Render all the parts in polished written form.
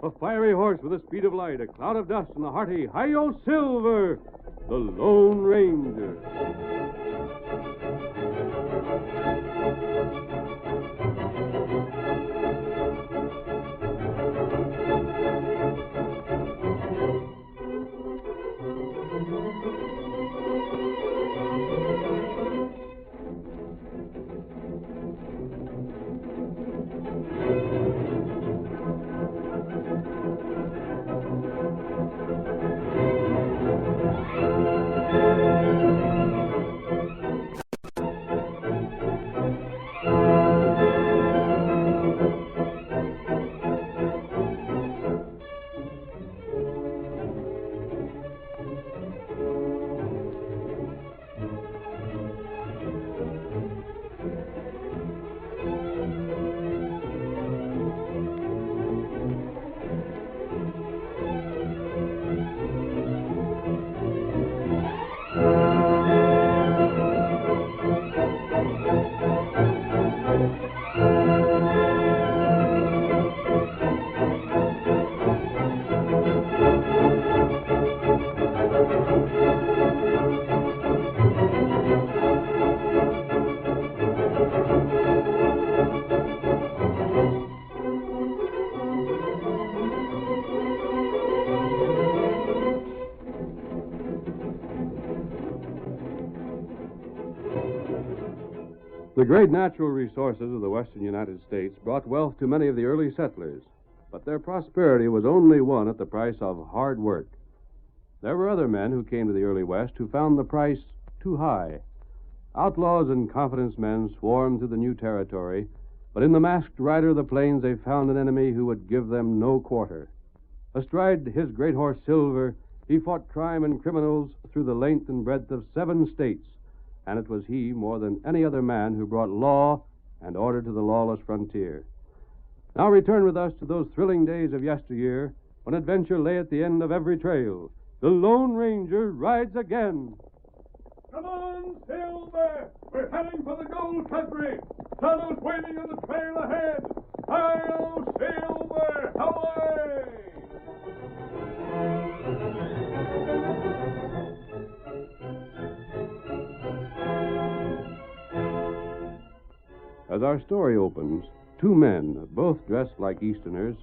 A fiery horse with the speed of light, a cloud of dust, and a hearty Hi-Yo Silver, the Lone Ranger. The great natural resources of the western United States brought wealth to many of the early settlers, but their prosperity was only won at the price of hard work. There were other men who came to the early West who found the price too high. Outlaws and confidence men swarmed through the new territory, but in the masked rider of the plains they found an enemy who would give them no quarter. Astride his great horse Silver, he fought crime and criminals through the length and breadth of 7 states, and it was he, more than any other man, who brought law and order to the lawless frontier. Now return with us to those thrilling days of yesteryear, when adventure lay at the end of every trail. The Lone Ranger rides again. Come on, Silver! We're heading for the gold country. Tonto's waiting on the trail ahead. Hi-yo, Silver! Away! As our story opens, 2 men, both dressed like Easterners,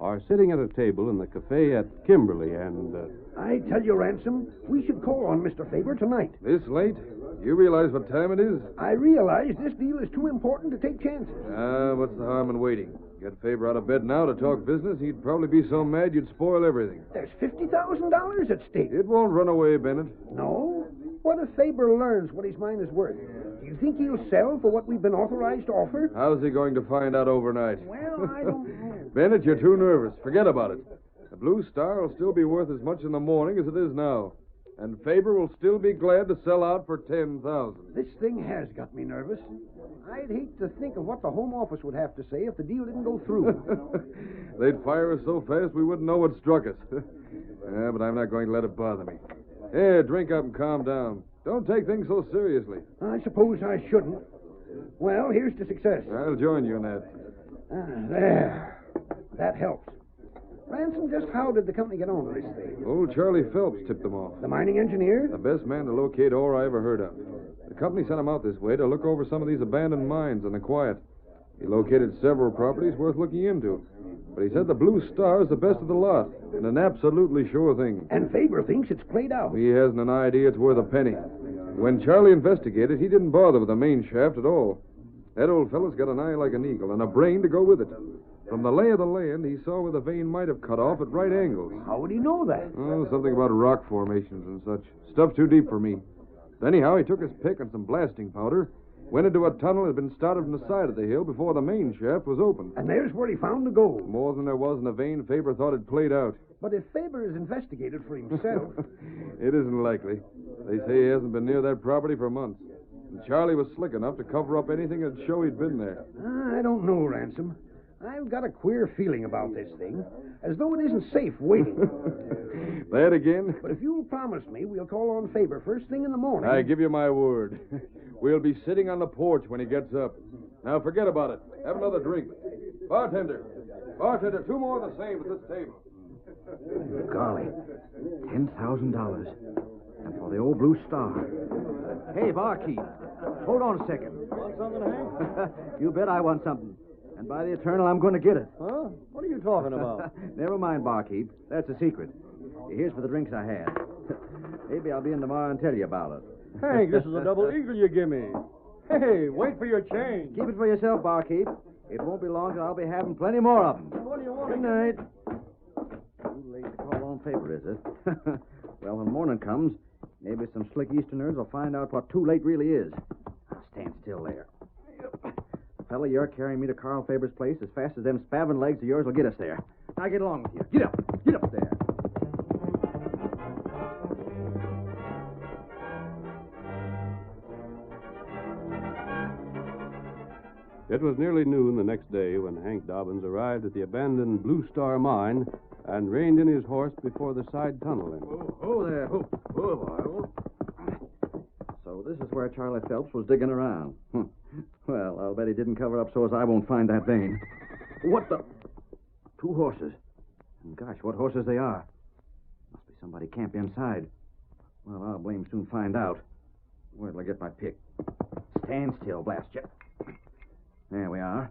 are sitting at a table in the cafe at Kimberly, and... I tell you, Ransom, we should call on Mr. Faber tonight. This late? You realize what time it is? I realize this deal is too important to take chances. What's the harm in waiting? Get Faber out of bed now to talk business, he'd probably be so mad you'd spoil everything. There's $50,000 at stake. It won't run away, Bennett. No? What if Faber learns what his mine is worth? Do you think he'll sell for what we've been authorized to offer? How's he going to find out overnight? Well, I don't know. Bennett, you're too nervous. Forget about it. The Blue Star will still be worth as much in the morning as it is now. And Faber will still be glad to sell out for $10,000. This thing has got me nervous. I'd hate to think of what the Home Office would have to say if the deal didn't go through. They'd fire us so fast we wouldn't know what struck us. But I'm not going to let it bother me. Here, drink up and calm down. Don't take things so seriously. I suppose I shouldn't. Well, here's to success. I'll join you in that. There. That helps. Ransom, just how did the company get on with this thing? Old Charlie Phelps tipped them off. The mining engineer? The best man to locate ore I ever heard of. The company sent him out this way to look over some of these abandoned mines in the quiet. He located several properties worth looking into. But he said the Blue Star is the best of the lot, and an absolutely sure thing. And Faber thinks it's played out. He hasn't an idea it's worth a penny. When Charlie investigated, he didn't bother with the main shaft at all. That old fellow's got an eye like an eagle and a brain to go with it. From the lay of the land, he saw where the vein might have cut off at right angles. How would he know that? Oh, something about rock formations and such. Stuff too deep for me. Anyhow, he took his pick and some blasting powder, went into a tunnel that had been started from the side of the hill before the main shaft was opened. And there's where he found the gold. More than there was in the vein Faber thought had played out. But if Faber is investigated for himself... It isn't likely. They say he hasn't been near that property for months. And Charlie was slick enough to cover up anything that'd show he'd been there. I don't know, Ransom. I've got a queer feeling about this thing, as though it isn't safe waiting. That again? But if you'll promise me, we'll call on Faber first thing in the morning. I give you my word. We'll be sitting on the porch when he gets up. Now, forget about it. Have another drink. Bartender, Bartender, 2 more of the same at this table. Golly, $10,000. And for the old Blue Star. Hey, barkeep, hold on a second. Want something, Hank? You bet I want something. And by the eternal, I'm going to get it. Huh? What are you talking about? Never mind, barkeep. That's a secret. Here's for the drinks I had. Maybe I'll be in tomorrow and tell you about it. Hank, this is a double eagle you give me. Hey, wait for your change. Keep it for yourself, barkeep. It won't be long till I'll be having plenty more of them. What do you want? Good night. Too late to call on paper, is it? Well, when morning comes, maybe some slick Easterners will find out what too late really is. Now, stand still there. Fella, you're carrying me to Carl Faber's place as fast as them spavin legs of yours will get us there. Now get along with you. Get up. Get up there. It was nearly noon the next day when Hank Dobbins arrived at the abandoned Blue Star mine and reined in his horse before the side tunnel. Oh, there. Oh, boy. So this is where Charlie Phelps was digging around. Well, I'll bet he didn't cover up so as I won't find that vein. What the? 2 horses. And gosh, what horses they are. Must be somebody camped inside. Well, I'll blame soon find out. Where'll I get my pick? Stand still, blast you. There we are.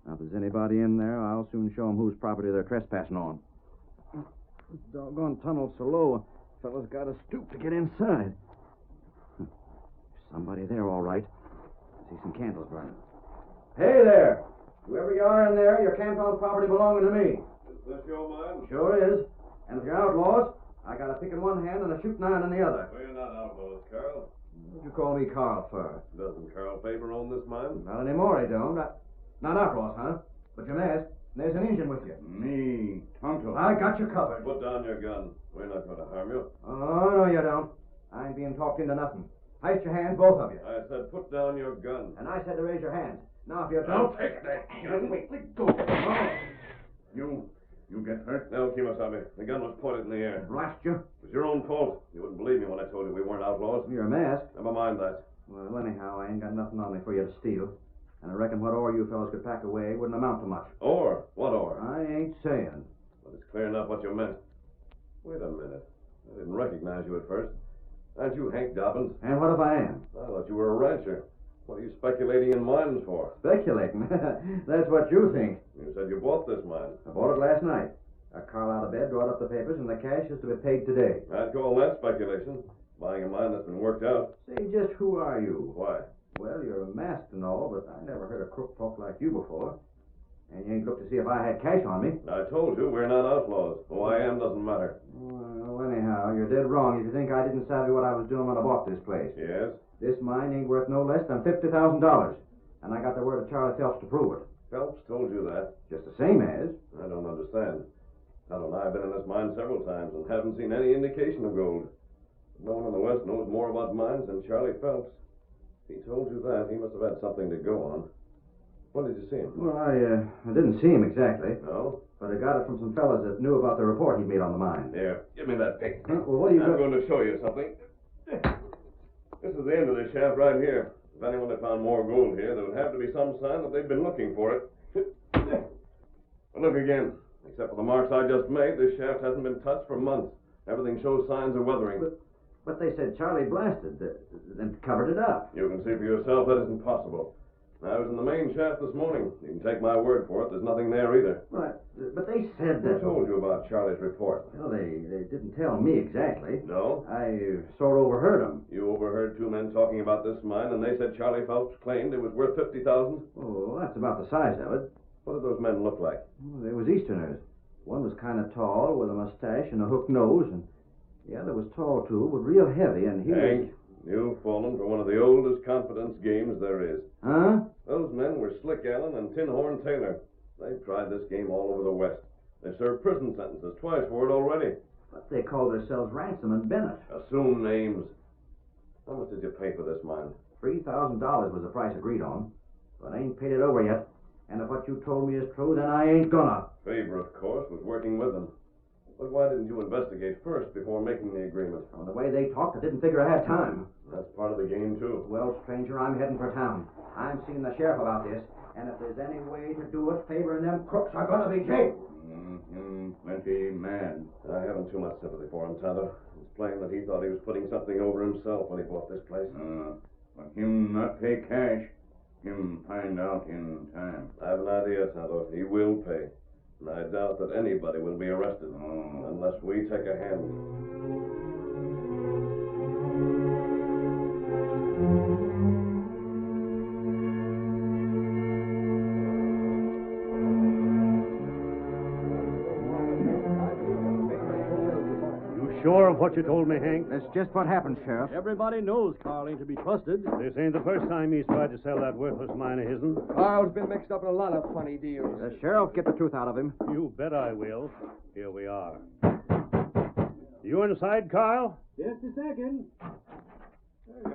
Now, if there's anybody in there, I'll soon show them whose property they're trespassing on. This doggone tunnel's so low, a fellow's got to stoop to get inside. There's somebody there, all right. I see some candles burning. Hey there! Whoever you are in there, you're camped on property belonging to me. Is this your mine? Sure is. And if you're outlaws, I got a pick in one hand and a shooting iron in the other. We're not outlaws, Carl. What'd you call me Carl for? Doesn't Carl Faber own this mine? Not anymore, he don't. Not outlaws, huh? But you're masked. There's an Injun with you. Me, Tonto. I got you covered. Put down your gun. We're not going to harm you. Oh, no, you don't. I ain't being talked into nothing. Heist your hands, both of you. I said put down your gun. And I said to raise your hands. Now, if you Don't don't... take that gun. Wait, let go. Oh. You get hurt? No, Kimasabi. The gun was pointed in the air. Blast you. It was your own fault. You wouldn't believe me when I told you we weren't outlaws. You're masked. Never mind that. Well, anyhow, I ain't got nothing on me for you to steal. And I reckon what ore you fellas could pack away wouldn't amount to much. Or? What or? I ain't saying. But it's clear enough what you meant. Wait a minute. I didn't recognize you at first. Aren't you Hank Dobbins? And what if I am? I thought you were a rancher. What are you speculating in mines for? Speculating. That's what you think. You said you bought this mine. I bought it last night. Got Carl out of bed, brought up the papers, and the cash is to be paid today. I'd call that speculation. Buying a mine that's been worked out. Say, just who are you? Why? Well, you're masked and all, but I never heard a crook talk like you before. And you ain't looked to see if I had cash on me. I told you we're not outlaws. Who I am doesn't matter. Well, anyhow, you're dead wrong if you think I didn't savvy what I was doing when I bought this place. Yes? This mine ain't worth no less than $50,000. And I got the word of Charlie Phelps to prove it. Phelps told you that. Just the same as. I don't understand. Tonto and I have been in this mine several times and haven't seen any indication of gold. No one in the West knows more about mines than Charlie Phelps. If he told you that, he must have had something to go on. When did you see him? Well, I didn't see him exactly. No? But I got it from some fellas that knew about the report he made on the mine. Here, give me that pick. Well, what do you I'm going to show you something. This is the end of the shaft right here. If anyone had found more gold here, there would have to be some sign that they've been looking for it. Well, look again. Except for the marks I just made, this shaft hasn't been touched for months. Everything shows signs of weathering. But they said Charlie blasted and covered it up. You can see for yourself that isn't possible. I was in the main shaft this morning. You can take my word for it. There's nothing there either. Right. But they said Who that... told you about Charlie's report? Well, they didn't tell me exactly. No? I sort of overheard them. You overheard 2 men talking about this mine, and they said Charlie Phelps claimed it was worth $50,000? Oh, that's about the size of it. What did those men look like? Well, they was Easterners. One was kind of tall with a mustache and a hooked nose, and the other was tall, too, but real heavy, and he Hank, was... you've fallen for one of the oldest confidence games there is. Huh? Those men were Slick Allen and Tin Horn Taylor. They've tried this game all over the West. They've served prison sentences twice for it already. But they called themselves Ransom and Bennett. Assume names. How much did you pay for this mine? $3,000 was the price agreed on, but I ain't paid it over yet. And if what you told me is true, then I ain't gonna. Faber, of course, was working with them. But why didn't you investigate first before making the agreement? From the way they talked, I didn't figure I had time. That's part of the game, too. Well, stranger, I'm heading for town. I'm seeing the sheriff about this, And if there's any way to do it, Faber and them crooks are going to be jailed. Plenty mad. I haven't too much sympathy for him, Tonto. It's plain that he thought he was putting something over himself when he bought this place. But him not pay cash, him find out in time. I have an idea, Tonto. He will pay. And I doubt that anybody will be arrested unless we take a hand. Sure of what you told me, Hank? That's just what happened, Sheriff. Everybody knows Carl ain't to be trusted. This ain't the first time he's tried to sell that worthless mine of his'n. Carl's been mixed up in a lot of funny deals. The sheriff get the truth out of him. You bet I will. Here we are. You inside, Carl? Just a second.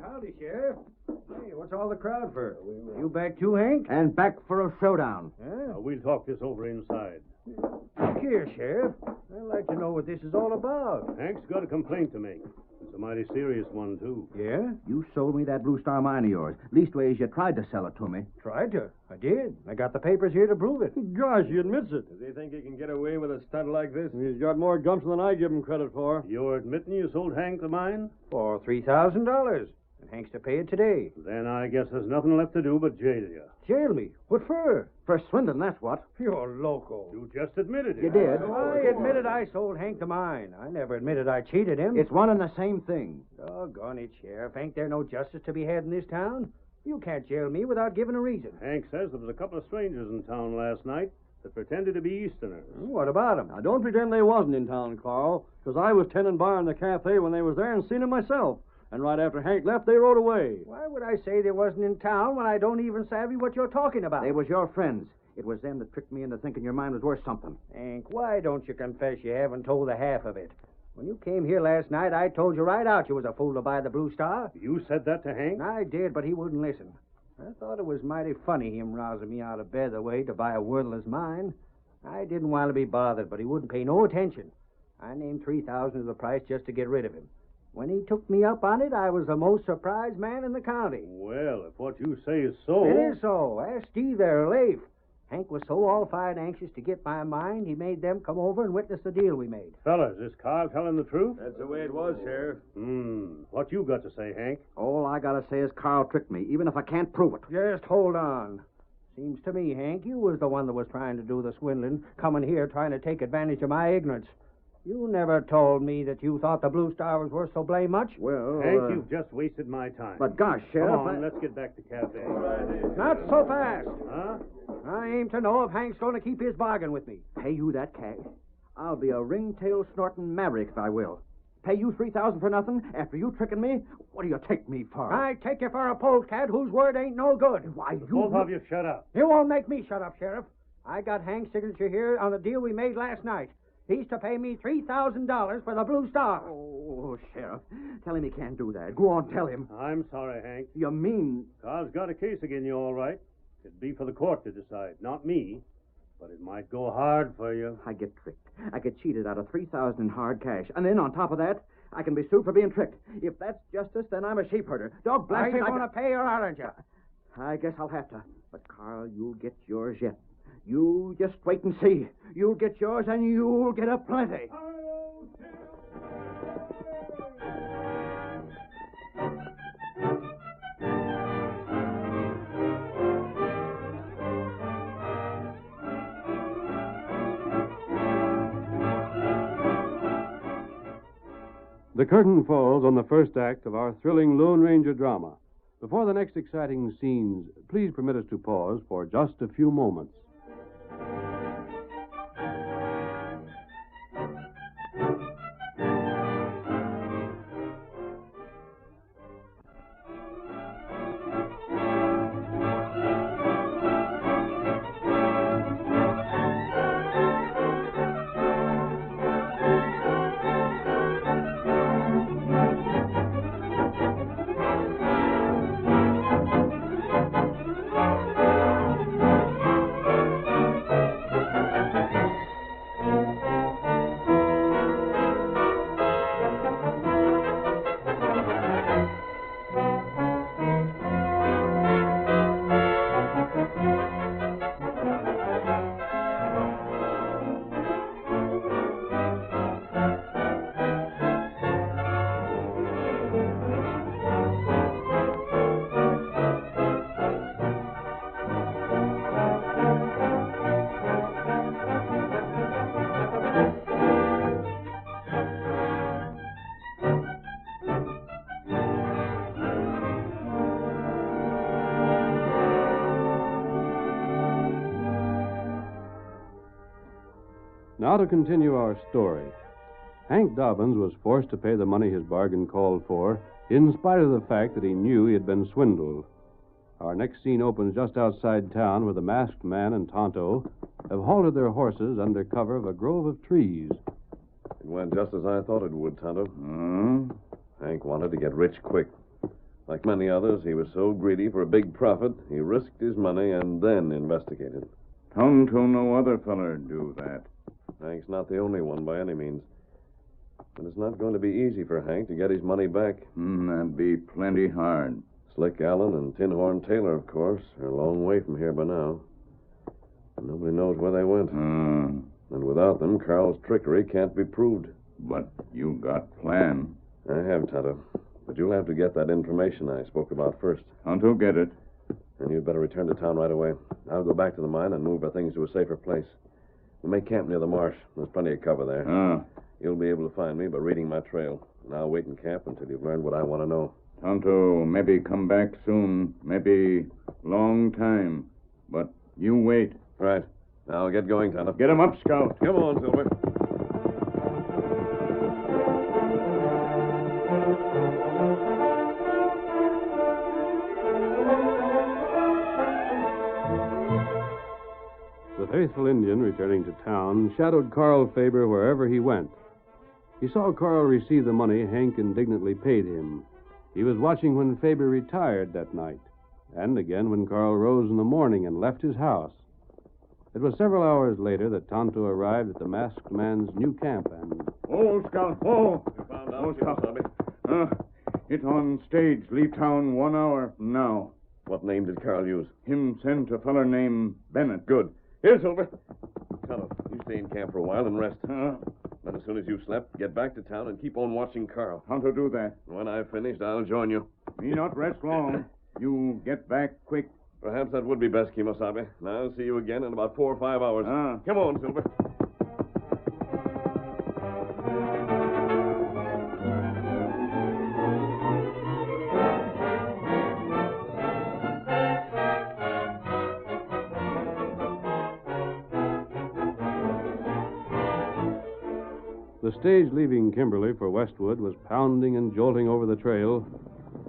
Howdy, Sheriff. Hey, what's all the crowd for? You back too, Hank? And back for a showdown. We'll talk this over inside. Look here, Sheriff. I'd like to know what this is all about. Hank's got a complaint to make. It's a mighty serious one, too. Yeah? You sold me that Blue Star mine of yours. Leastways, you tried to sell it to me. Tried to. I did. I got the papers here to prove it. Gosh, he admits it. Does he think he can get away with a stunt like this? He's got more gumption than I give him credit for. You're admitting you sold Hank the mine? For $3,000. And Hank's to pay it today. Then I guess there's nothing left to do but jail you. Jail me? What for? For swindling, that's what. You're loco. You just admitted it. You did. I admitted I sold Hank the mine. I never admitted I cheated him. It's one and the same thing. Doggone it, Sheriff. Ain't there no justice to be had in this town? You can't jail me without giving a reason. Hank says there was a couple of strangers in town last night that pretended to be Easterners. What about them? Now, don't pretend they wasn't in town, Carl, because I was tending bar in the cafe when they was there and seen them myself. And right after Hank left, they rode away. Why would I say they wasn't in town when I don't even savvy what you're talking about? They was your friends. It was them that tricked me into thinking your mine was worth something. Hank, why don't you confess you haven't told the half of it? When you came here last night, I told you right out you was a fool to buy the Blue Star. You said that to Hank? I did, but he wouldn't listen. I thought it was mighty funny him rousing me out of bed the way to buy a worthless mine. I didn't want to be bothered, but he wouldn't pay no attention. I named $3,000 as the price just to get rid of him. When he took me up on it, I was the most surprised man in the county. Well, if what you say is so... It is so. Ask Steve there, Leif. Hank was so all-fired anxious to get my mine, he made them come over and witness the deal we made. Fellas, is Carl telling the truth? That's the way it was, Sheriff. What you got to say, Hank? All I gotta say is Carl tricked me, even if I can't prove it. Just hold on. Seems to me, Hank, you was the one that was trying to do the swindling, coming here trying to take advantage of my ignorance. You never told me that you thought the Blue Star was worth so blame much. Well, Hank, you've just wasted my time. But gosh, Sheriff... Come on, let's get back to cafe. Not so fast. Huh? I aim to know if Hank's going to keep his bargain with me. Pay you that cash. I'll be a ringtail snorting maverick if I will. Pay you $3,000 for nothing after you tricking me? What do you take me for? I take you for a polecat whose word ain't no good. Why, you... Both of you shut up. You won't make me shut up, Sheriff. I got Hank's signature here on the deal we made last night. He's to pay me $3,000 for the Blue Star. Oh, Sheriff. Tell him he can't do that. Go on, tell him. I'm sorry, Hank. You mean... Carl's got a case again you, all right. It'd be for the court to decide, not me. But it might go hard for you. I get tricked. I get cheated out of $3,000 in hard cash. And then, on top of that, I can be sued for being tricked. If that's justice, then I'm a sheep herder. Dog blast me. Are you going to pay or aren't you? I guess I'll have to. But, Carl, you'll get yours yet. You just wait and see. You'll get yours, and you'll get a plenty. The curtain falls on the first act of our thrilling Lone Ranger drama. Before the next exciting scenes, please permit us to pause for just a few moments. Now to continue our story. Hank Dobbins was forced to pay the money his bargain called for, in spite of the fact that he knew he had been swindled. Our next scene opens just outside town, where the masked man and Tonto have halted their horses under cover of a grove of trees. It went just as I thought it would, Tonto. Hank wanted to get rich quick. Like many others, he was so greedy for a big profit, he risked his money and then investigated. Tonto, no other feller do that. Hank's not the only one by any means. But it's not going to be easy for Hank to get his money back. That'd be plenty hard. Slick Allen and Tin Horn Taylor, of course, are a long way from here by now. And nobody knows where they went. And without them, Carl's trickery can't be proved. But you got plan. I have, Tonto. But you'll have to get that information I spoke about first. Tonto, get it. And you'd better return to town right away. I'll go back to the mine and move our things to a safer place. We may camp near the marsh. There's plenty of cover there. You'll be able to find me by reading my trail. And I'll wait in camp until you've learned what I want to know. Tonto, maybe come back soon. Maybe long time. But you wait. Right. Now I'll get going, Tonto. Get him up, Scout. Come on, Silver. The faithful Indian, returning to town, shadowed Carl Faber wherever he went. He saw Carl receive the money Hank indignantly paid him. He was watching when Faber retired that night, and again when Carl rose in the morning and left his house. It was several hours later that Tonto arrived at the masked man's new camp and... Oh, Scout, oh! You found out, Oh, Scout. Wasabi. It on stage. Leave town 1 hour from now. What name did Carl use? Him sent a feller named Bennett. Good. Here, Silver. Tonto, you stay in camp for a while and rest. Then as soon as you've slept, get back to town and keep on watching Carl. Tonto, do that. When I've finished, I'll join you. Me not rest long. You get back quick. Perhaps that would be best, Kimosabe. And I'll see you again in about 4 or 5 hours. Come on, Silver. The stage leaving Kimberly for Westwood was pounding and jolting over the trail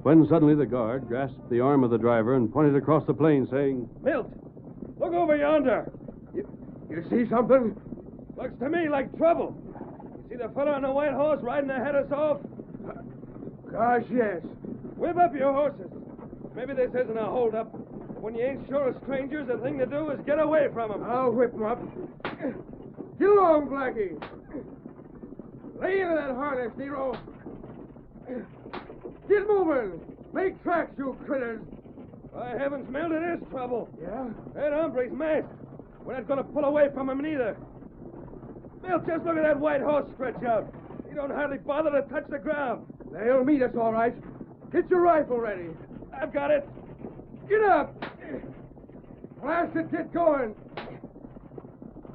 when suddenly the guard grasped the arm of the driver and pointed across the plain, saying, Milt, look over yonder. You see something? Looks to me like trouble. You see the fellow on the white horse riding ahead of us off? Gosh, yes. Whip up your horses. Maybe this isn't a holdup. When you ain't sure of strangers, the thing to do is get away from them. I'll whip him up. Get along, Blackie. Lay into that harness, Nero. Get moving. Make tracks, you critters. By heavens, Milt, it is trouble. Yeah? That hombre's masked. We're not going to pull away from him neither. Milt, just look at that white horse stretch out. He don't hardly bother to touch the ground. They'll meet us, all right. Get your rifle ready. I've got it. Get up. Blast it, get going.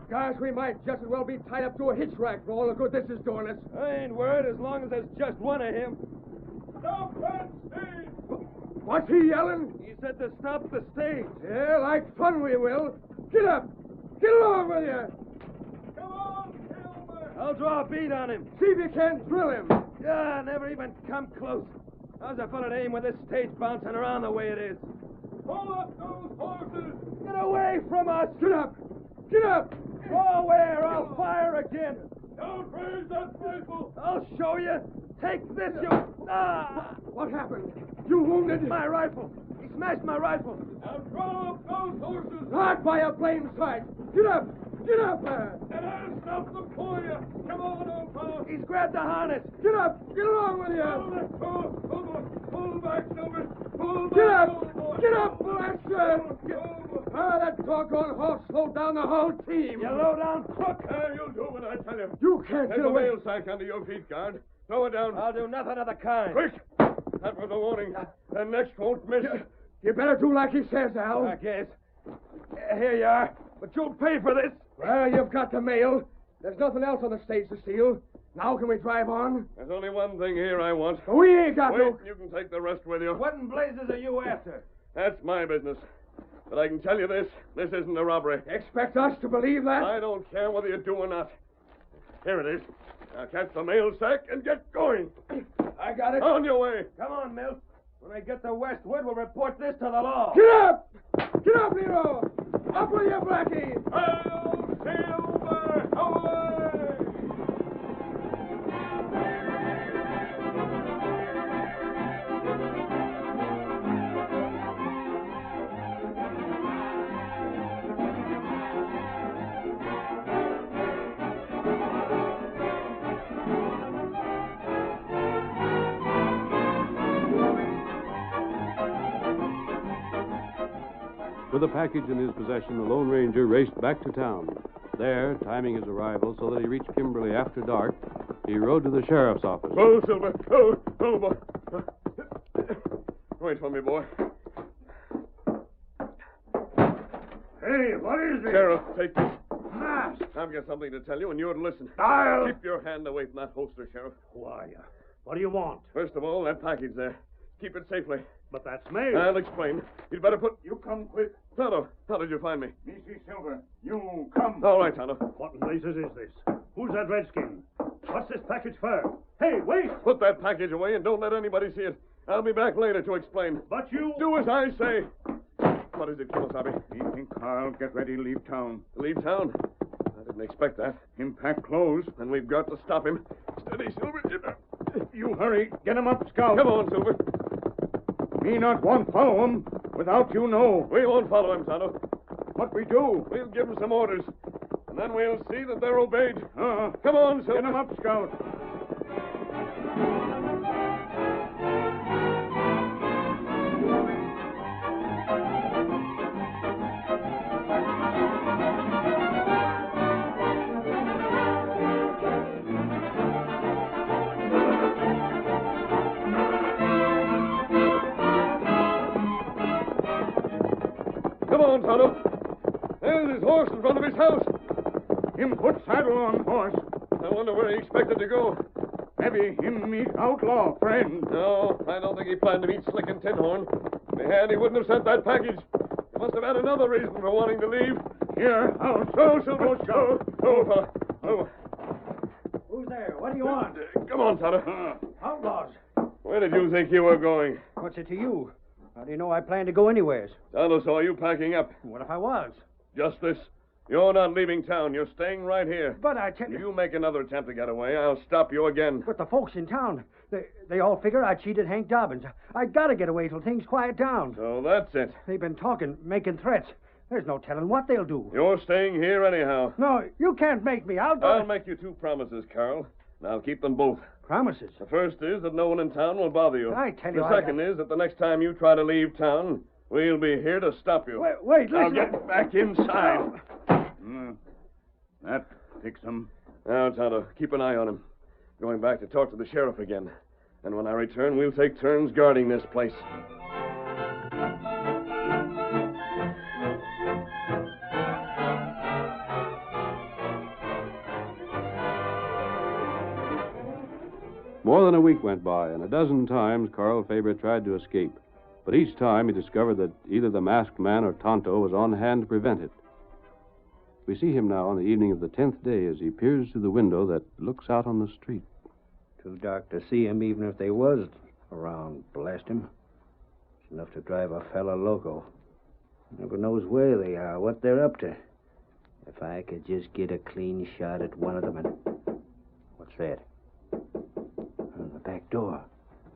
Gosh, we might just as well be tied up to a hitch rack for all the good this is doing us. I ain't worried as long as there's just one of him. Stop that stage! What's he yelling? He said to stop the stage. Yeah, like fun we will. Get up! Get along with you! Come on, Silver! I'll draw a bead on him. See if you can't drill him. Yeah, never even come close. How's a fella to aim with this stage bouncing around the way it is? Pull up those horses! Get away from us! Get up! Get up! Draw away or I'll fire again. Don't raise that rifle! I'll show you. Take this, you... Ah! What happened? You wounded? My rifle. He smashed my rifle. Now draw up those horses! Not by a blame sight! Get up! Get up there! And I'll stop them for you! Come on, old fellow! He's grabbed the harness. Get up! Get along with you! Pull back, Silver! Pull back! Get up! Get up, blast that doggone horse slowed down the whole team! You low-down crook! You'll do what I tell you. You can't get away. Take the mail sack under your feet, guard. Throw it down. I'll do nothing of the kind. Quick! That was a warning. The next won't miss. You better do like he says, Al. I guess. Here you are. But you'll pay for this. Well, you've got the mail. There's nothing else on the stage to steal. Now can we drive on? There's only one thing here I want. We ain't got no... You can take the rest with you. What in blazes are you after? That's my business. But I can tell you this isn't a robbery. Expect us to believe that? I don't care whether you do or not. Here it is. Now catch the mail sack and get going. I got it. On your way. Come on, Milt. When I get to Westwood, we'll report this to the law. Get up! Get up, Nero! Up with you, Blackie! Oh, Silver! Away! With the package in his possession, the Lone Ranger raced back to town. There, timing his arrival so that he reached Kimberly after dark, he rode to the sheriff's office. Oh, Silver. Oh, boy. Wait for me, boy. Hey, what is it? Sheriff, take this. Mask. I've got something to tell you, and you're to listen. I'll... Keep your hand away from that holster, Sheriff. Who are you? What do you want? First of all, that package there. Keep it safely. But that's mail. I'll explain. You'd better put... You come quick. Tonto, how did you find me? Me see Silver. You come. All right, Tonto. What in blazes is this? Who's that redskin? What's this package for? Hey, wait! Put that package away and don't let anybody see it. I'll be back later to explain. But you... Do as I say. What is it, Kimasabi? Me think Carl get ready to leave town. Leave town? I didn't expect that. Him pack clothes. Then we've got to stop him. Steady, Silver. You hurry. Get him up, Scout. Come on, Silver. Me not want follow him without you know. We won't follow him, Tonto. What we do? We'll give him some orders. And then we'll see that they're obeyed. Uh-huh. Come on, Silver. Get him up, Scout. Come on, Tonto. There's his horse in front of his house. Him put saddle on horse. I wonder where he expected to go. Maybe him meet outlaw friend. No, I don't think he planned to meet Slick and Tin Horn. If he had, he wouldn't have sent that package. He must have had another reason for wanting to leave. Here, I'll Go, Silver. Go. Go, fella. Go. Who's there? What do you want? Come on, Tonto. Outlaws. Where did you think you were going? What's it to you? How do you know I plan to go anywheres? Tonto saw you packing up. What if I was? Just this. You're not leaving town. You're staying right here. But I tell If you... you make another attempt to get away, I'll stop you again. But the folks in town, they all figure I cheated Hank Dobbins. I gotta get away till things quiet down. So that's it. They've been talking, making threats. There's no telling what they'll do. You're staying here anyhow. No, you can't make me. I'll make you two promises, Carl. And I'll keep them both. Promises? The first is that no one in town will bother you. I tell you, The second is that the next time you try to leave town, we'll be here to stop you. Wait, Now listen. get back inside. That fix him. Now, Tonto, keep an eye on him. Going back to talk to the sheriff again. And when I return, we'll take turns guarding this place. More than a week went by, and a dozen times Carl Faber tried to escape. But each time he discovered that either the masked man or Tonto was on hand to prevent it. We see him now on the evening of the 10th day as he peers through the window that looks out on the street. Too dark to see him, even if they was around. Blast him. It's enough to drive a fella loco. Never knows where they are, what they're up to. If I could just get a clean shot at one of them and... What's that? On the back door.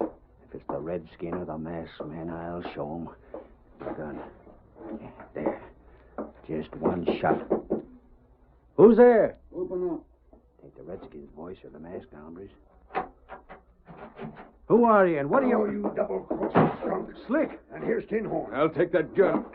If it's the redskin or the masked man, I'll show him. Gun. Yeah, there. Just one shot. Who's there? Open up. Ain't the redskin's voice or the masked hombres. Who are you and what are you... Oh, you double-crossing skunk. Slick. And here's Tin Horn. I'll take that gun.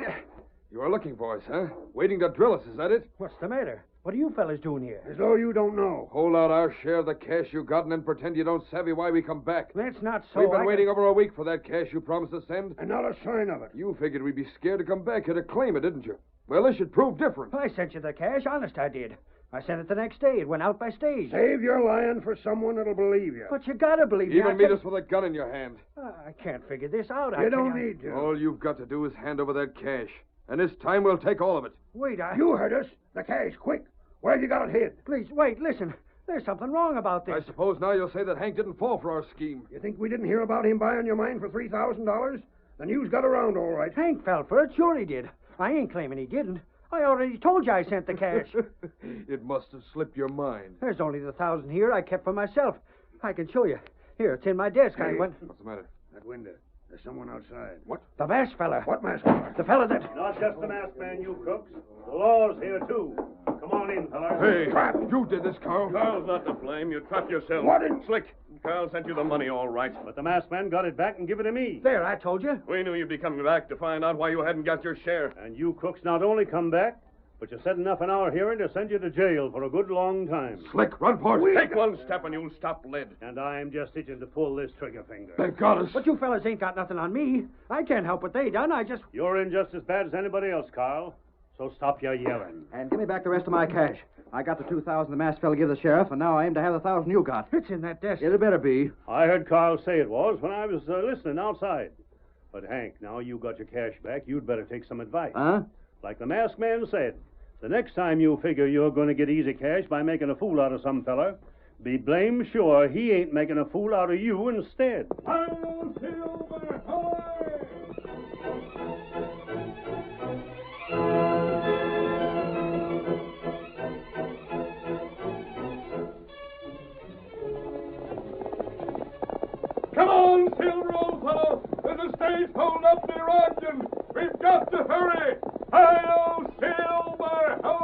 You are looking for us, huh? Waiting to drill us, is that it? What's the matter? What are you fellas doing here? As though you don't know. Hold out our share of the cash you got and then pretend you don't savvy why we come back. That's not so. We've been waiting over a week for that cash you promised to send. And not a sign of it. You figured we'd be scared to come back here to claim it, didn't you? Well, this should prove different. I sent you the cash. Honest, I did. I sent it the next day. It went out by stage. Save your lying for someone that'll believe you. But you gotta believe me. Even meet us with a gun in your hand. I can't figure this out. You don't need to. All you've got to do is hand over that cash. And this time we'll take all of it. Wait, You heard us. The cash, quick. Where you got it hid? Please, wait, listen. There's something wrong about this. I suppose now you'll say that Hank didn't fall for our scheme. You think we didn't hear about him buying your mine for $3,000? The news got around all right. Hank fell for it. Sure he did. I ain't claiming he didn't. I already told you I sent the cash. It must have slipped your mind. There's only the 1,000 here I kept for myself. I can show you. Here, it's in my desk. I went... What's the matter? That window. There's someone outside. What? The masked fella. What mask? The fella that... Not just the masked man, you crooks. The law's here, too. Come on in, fellas. Hey, you did this, Carl. Carl's not to blame. You trapped yourself. What in... Slick, Carl sent you the money all right. But the masked man got it back and give it to me. There, I told you. We knew you'd be coming back to find out why you hadn't got your share. And you crooks not only come back, but you said enough in our hearing to send you to jail for a good long time. Slick, run for it. Take one step and you'll stop lead. And I'm just itching to pull this trigger finger. They've got us. But you fellas ain't got nothing on me. I can't help what they done. I just... You're in just as bad as anybody else, Carl. So stop your yelling. And give me back the rest of my cash. I got the 2,000 the masked fella gave the sheriff, and now I aim to have the 1,000 you got. It's in that desk. It better be. I heard Carl say it was when I was listening outside. But, Hank, now you got your cash back, you'd better take some advice. Huh? Like the masked man said, the next time you figure you're going to get easy cash by making a fool out of some feller, be blame sure he ain't making a fool out of you instead. Hail, Silver, hoy! Come on, Silver, old fellow. There's a stage hold up near Ogden. We've got to hurry. Hail, Silver, hoy!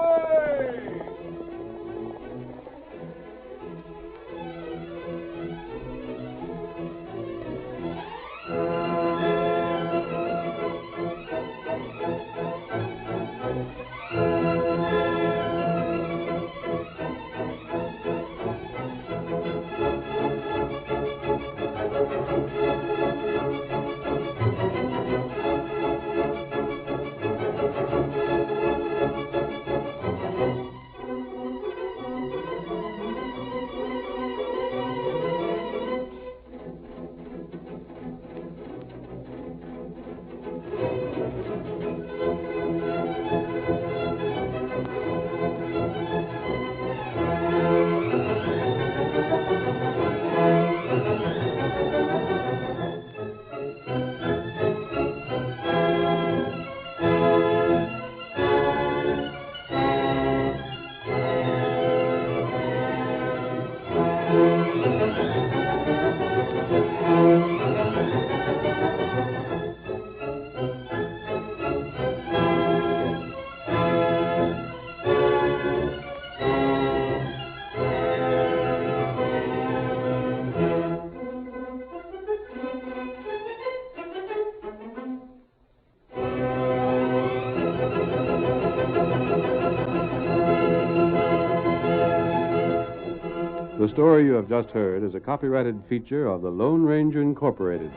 The story you have just heard is a copyrighted feature of the Lone Ranger Incorporated.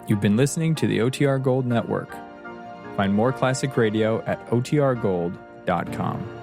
You've been listening to the OTR Gold Network. Find more classic radio at otrgold.com.